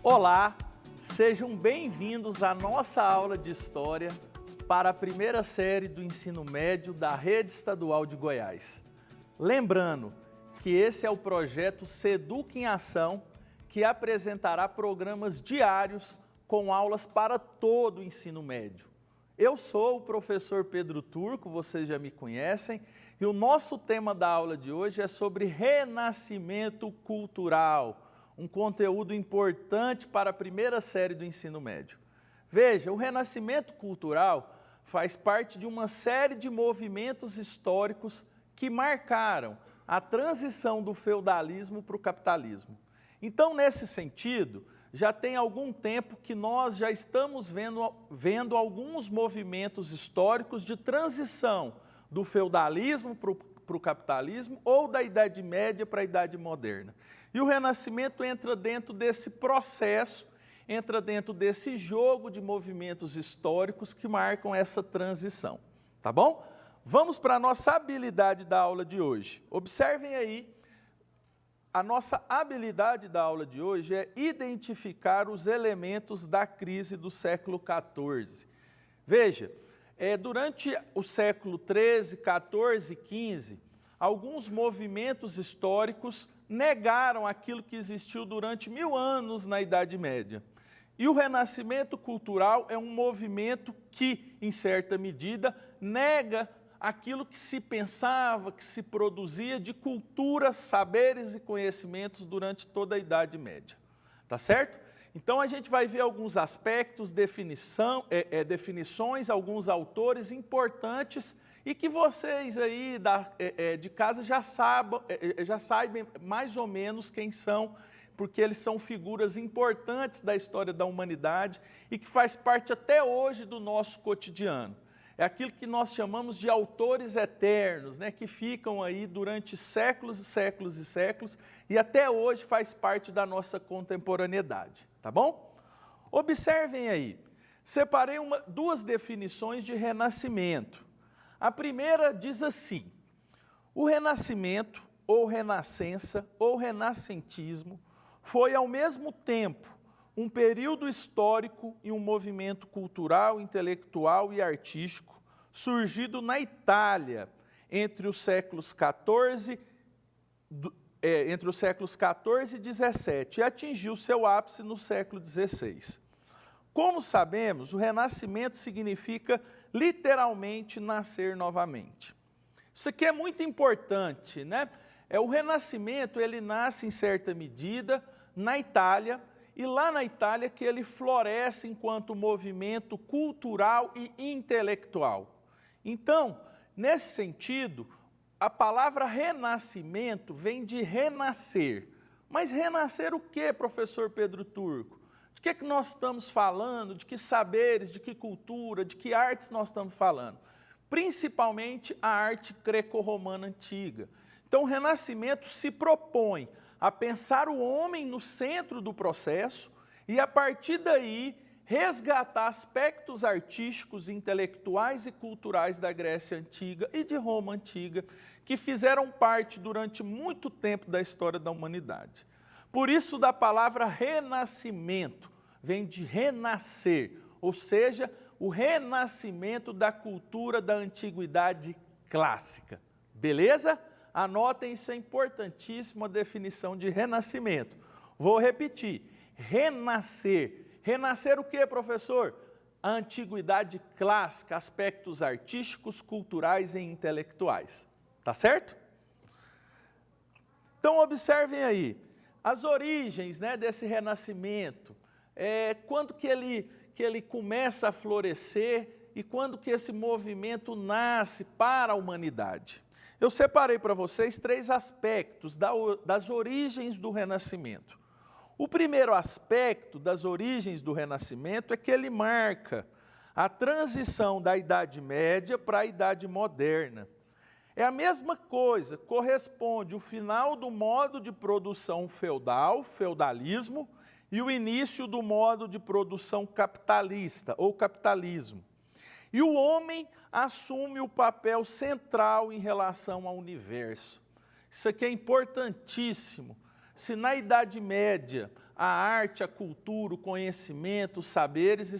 Olá, sejam bem-vindos à nossa aula de História para a primeira série do ensino médio da Rede Estadual de Goiás. Lembrando que esse é o projeto Seduc em Ação, que apresentará programas diários com aulas para todo o ensino médio. Eu sou o professor Pedro Turco, vocês já me conhecem, e o nosso tema da aula de hoje é sobre renascimento cultural, um conteúdo importante para a primeira série do ensino médio. Veja, o renascimento cultural faz parte de uma série de movimentos históricos que marcaram a transição do feudalismo para o capitalismo. Então, nesse sentido, já tem algum tempo que nós já estamos vendo alguns movimentos históricos de transição do feudalismo para o capitalismo ou da Idade Média para a Idade Moderna. E o Renascimento entra dentro desse processo, entra dentro desse jogo de movimentos históricos que marcam essa transição, tá bom? Vamos para a nossa habilidade da aula de hoje. Observem aí, a nossa habilidade da aula de hoje é identificar os elementos da crise do século XIV. Veja, durante o século XIII, XIV e XV, alguns movimentos históricos negaram aquilo que existiu durante 1000 anos na Idade Média. E o renascimento cultural é um movimento que, em certa medida, nega aquilo que se pensava, que se produzia de cultura, saberes e conhecimentos durante toda a Idade Média. Tá certo? Então a gente vai ver alguns aspectos, definições, alguns autores importantes e que vocês aí de casa já saibam mais ou menos quem são, porque eles são figuras importantes da história da humanidade e que faz parte até hoje do nosso cotidiano. É aquilo que nós chamamos de autores eternos, né, que ficam aí durante séculos e séculos e séculos e até hoje faz parte da nossa contemporaneidade, tá bom? Observem aí, separei duas definições de renascimento. A primeira diz assim: o renascimento, ou renascença, ou renascentismo, foi ao mesmo tempo um período histórico e um movimento cultural, intelectual e artístico surgido na Itália entre os séculos XIV e XVII e atingiu seu ápice no século XVI. Como sabemos, o renascimento significa literalmente nascer novamente. Isso aqui é muito importante, né? O renascimento, ele nasce em certa medida na Itália, e lá na Itália que ele floresce enquanto movimento cultural e intelectual. Então, nesse sentido, a palavra renascimento vem de renascer. Mas renascer o quê, professor Pedro Turco? De que nós estamos falando? De que saberes, de que cultura, de que artes nós estamos falando? Principalmente a arte greco-romana antiga. Então, o renascimento se propõe a pensar o homem no centro do processo e, a partir daí, resgatar aspectos artísticos, intelectuais e culturais da Grécia Antiga e de Roma Antiga, que fizeram parte durante muito tempo da história da humanidade. Por isso, da palavra renascimento, vem de renascer, ou seja, o renascimento da cultura da antiguidade clássica. Beleza? Anotem, isso é importantíssimo, a definição de renascimento. Vou repetir, renascer. Renascer o que, professor? A antiguidade clássica, aspectos artísticos, culturais e intelectuais. Tá certo? Então, observem aí, as origens, né, desse renascimento, quando que ele começa a florescer e quando que esse movimento nasce para a humanidade. Eu separei para vocês 3 aspectos das origens do Renascimento. O primeiro aspecto das origens do Renascimento é que ele marca a transição da Idade Média para a Idade Moderna. É a mesma coisa, corresponde o final do modo de produção feudal, feudalismo, e o início do modo de produção capitalista, ou capitalismo. E o homem assume o papel central em relação ao universo. Isso aqui é importantíssimo. Se na Idade Média a arte, a cultura, o conhecimento, os saberes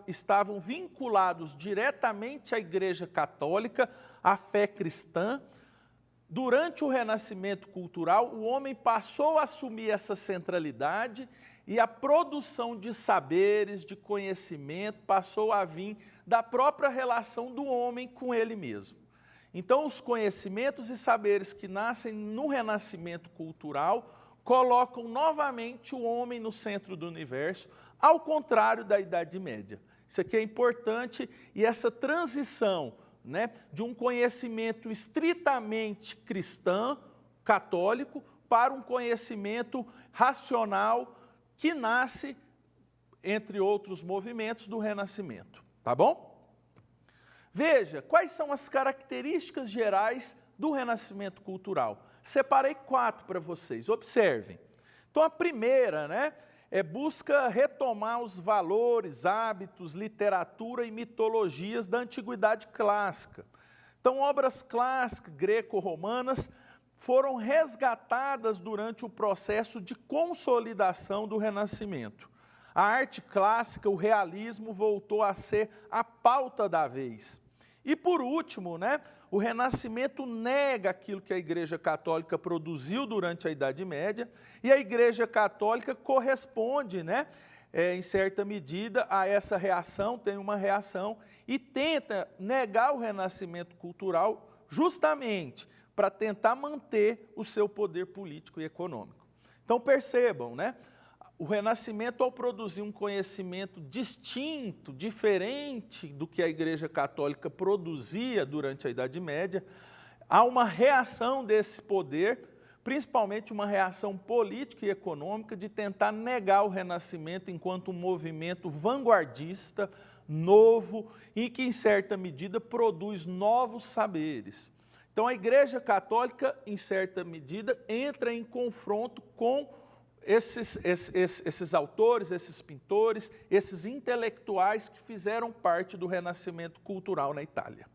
estavam vinculados diretamente à Igreja Católica, à fé cristã. Durante o renascimento cultural, o homem passou a assumir essa centralidade e a produção de saberes, de conhecimento, passou a vir da própria relação do homem com ele mesmo. Então, os conhecimentos e saberes que nascem no renascimento cultural colocam novamente o homem no centro do universo, ao contrário da Idade Média. Isso aqui é importante e essa transição, né, de um conhecimento estritamente cristão, católico, para um conhecimento racional que nasce, entre outros movimentos, do Renascimento. Tá bom? Veja, quais são as características gerais do Renascimento cultural. Separei 4 para vocês, observem. Então, a primeira, né, busca retomar os valores, hábitos, literatura e mitologias da Antiguidade Clássica. Então, obras clássicas greco-romanas foram resgatadas durante o processo de consolidação do Renascimento. A arte clássica, o realismo, voltou a ser a pauta da vez. E por último, né, o Renascimento nega aquilo que a Igreja Católica produziu durante a Idade Média, e a Igreja Católica corresponde, né, em certa medida, a essa reação, tem uma reação, e tenta negar o renascimento cultural justamente para tentar manter o seu poder político e econômico. Então percebam, né? O Renascimento, ao produzir um conhecimento distinto, diferente do que a Igreja Católica produzia durante a Idade Média, há uma reação desse poder, principalmente uma reação política e econômica, de tentar negar o Renascimento enquanto um movimento vanguardista, novo e que, em certa medida, produz novos saberes. Então, a Igreja Católica, em certa medida, entra em confronto com esses autores, esses pintores, esses intelectuais que fizeram parte do Renascimento cultural na Itália.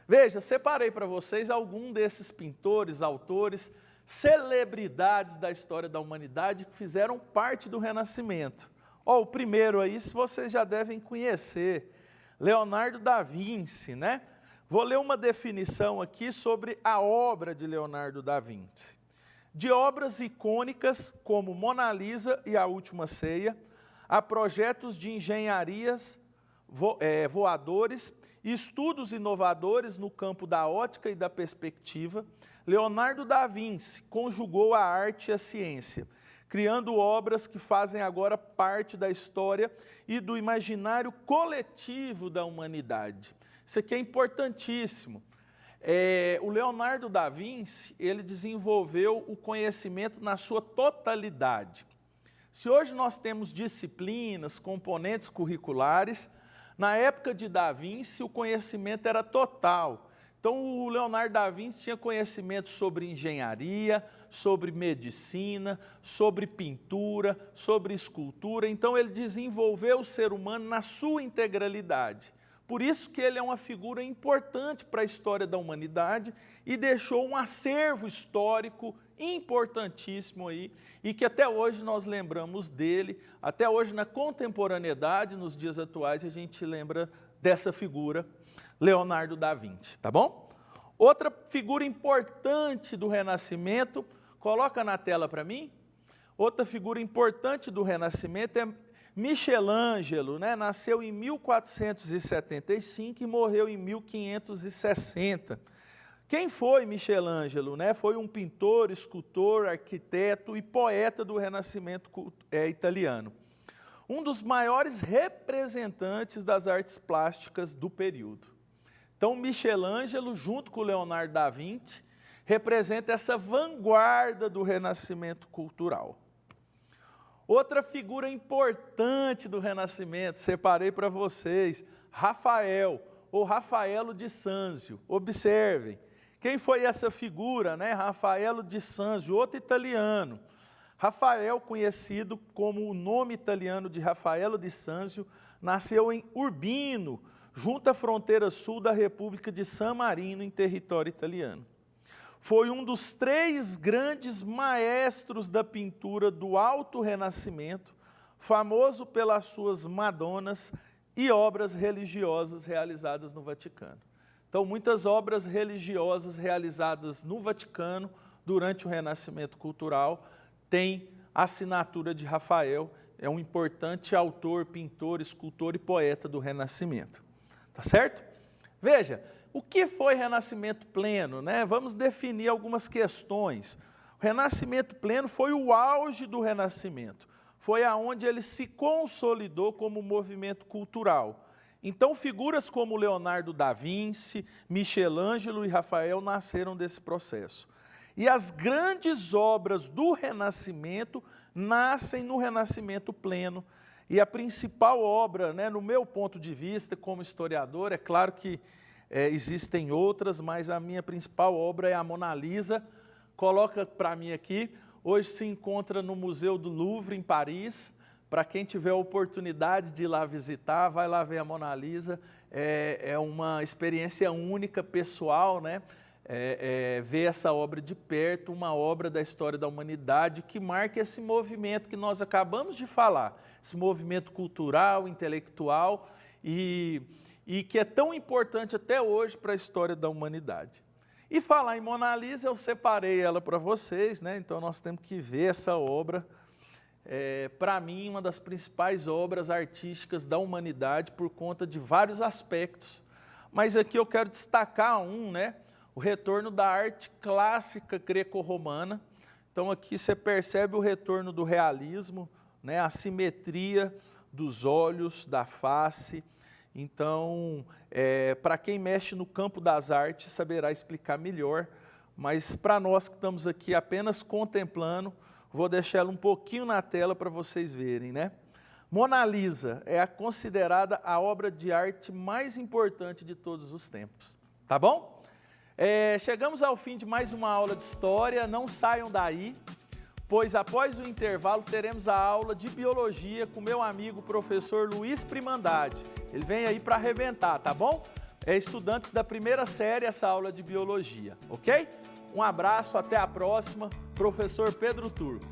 Veja, separei para vocês alguns desses pintores, autores, celebridades da história da humanidade que fizeram parte do Renascimento. Ó, o primeiro aí, se vocês já devem conhecer, Leonardo da Vinci, né? Vou ler uma definição aqui sobre a obra de Leonardo da Vinci. De obras icônicas como Mona Lisa e A Última Ceia, a projetos de engenharias voadores e estudos inovadores no campo da ótica e da perspectiva, Leonardo da Vinci conjugou a arte e a ciência, criando obras que fazem agora parte da história e do imaginário coletivo da humanidade. Isso aqui é importantíssimo. O Leonardo da Vinci, ele desenvolveu o conhecimento na sua totalidade. Se hoje nós temos disciplinas, componentes curriculares, na época de da Vinci o conhecimento era total. Então o Leonardo da Vinci tinha conhecimento sobre engenharia, sobre medicina, sobre pintura, sobre escultura. Então ele desenvolveu o ser humano na sua integralidade. Por isso que ele é uma figura importante para a história da humanidade e deixou um acervo histórico importantíssimo aí e que até hoje nós lembramos dele, até hoje na contemporaneidade, nos dias atuais, a gente lembra dessa figura, Leonardo da Vinci, tá bom? Outra figura importante do Renascimento, coloca na tela para mim, outra figura importante do Renascimento é Michelangelo, né? Nasceu em 1475 e morreu em 1560. Quem foi Michelangelo, né? Foi um pintor, escultor, arquiteto e poeta do Renascimento italiano. Um dos maiores representantes das artes plásticas do período. Então, Michelangelo, junto com Leonardo da Vinci, representa essa vanguarda do Renascimento cultural. Outra figura importante do Renascimento, separei para vocês, Rafael, ou Rafaelo de Sanzio. Observem, quem foi essa figura, né? Rafaelo de Sanzio, outro italiano. Rafael, conhecido como o nome italiano de Raffaello di Sanzio, nasceu em Urbino, junto à fronteira sul da República de San Marino, em território italiano. foi um dos 3 grandes maestros da pintura do Alto Renascimento, famoso pelas suas Madonas e obras religiosas realizadas no Vaticano. Então, muitas obras religiosas realizadas no Vaticano durante o Renascimento cultural têm a assinatura de Rafael, é um importante autor, pintor, escultor e poeta do Renascimento. Tá certo? Veja, o que foi Renascimento pleno, né? Vamos definir algumas questões. O Renascimento pleno foi o auge do Renascimento. Foi aonde ele se consolidou como movimento cultural. Então, figuras como Leonardo da Vinci, Michelangelo e Rafael nasceram desse processo. E as grandes obras do Renascimento nascem no Renascimento pleno. E a principal obra, né, no meu ponto de vista como historiador, é claro que existem outras, mas a minha principal obra é a Mona Lisa. Coloca para mim aqui, hoje se encontra no Museu do Louvre, em Paris. Para quem tiver a oportunidade de ir lá visitar, vai lá ver a Mona Lisa. É uma experiência única, pessoal, né? Ver essa obra de perto, uma obra da história da humanidade que marca esse movimento que nós acabamos de falar, esse movimento cultural, intelectual e que é tão importante até hoje para a história da humanidade. E falar em Mona Lisa, eu separei ela para vocês, né? Então nós temos que ver essa obra. Para mim, uma das principais obras artísticas da humanidade por conta de vários aspectos. Mas aqui eu quero destacar né? O retorno da arte clássica greco-romana. Então aqui você percebe o retorno do realismo, né? A simetria dos olhos, da face. Então, para quem mexe no campo das artes, saberá explicar melhor, mas para nós que estamos aqui apenas contemplando, vou deixar ela um pouquinho na tela para vocês verem, né? Mona Lisa é considerada a obra de arte mais importante de todos os tempos, tá bom? Chegamos ao fim de mais uma aula de história, não saiam daí, pois após o intervalo teremos a aula de biologia com meu amigo professor Luiz Primandade. Ele vem aí para arrebentar, tá bom? Estudantes da primeira série essa aula de biologia, ok? Um abraço, até a próxima, professor Pedro Turco.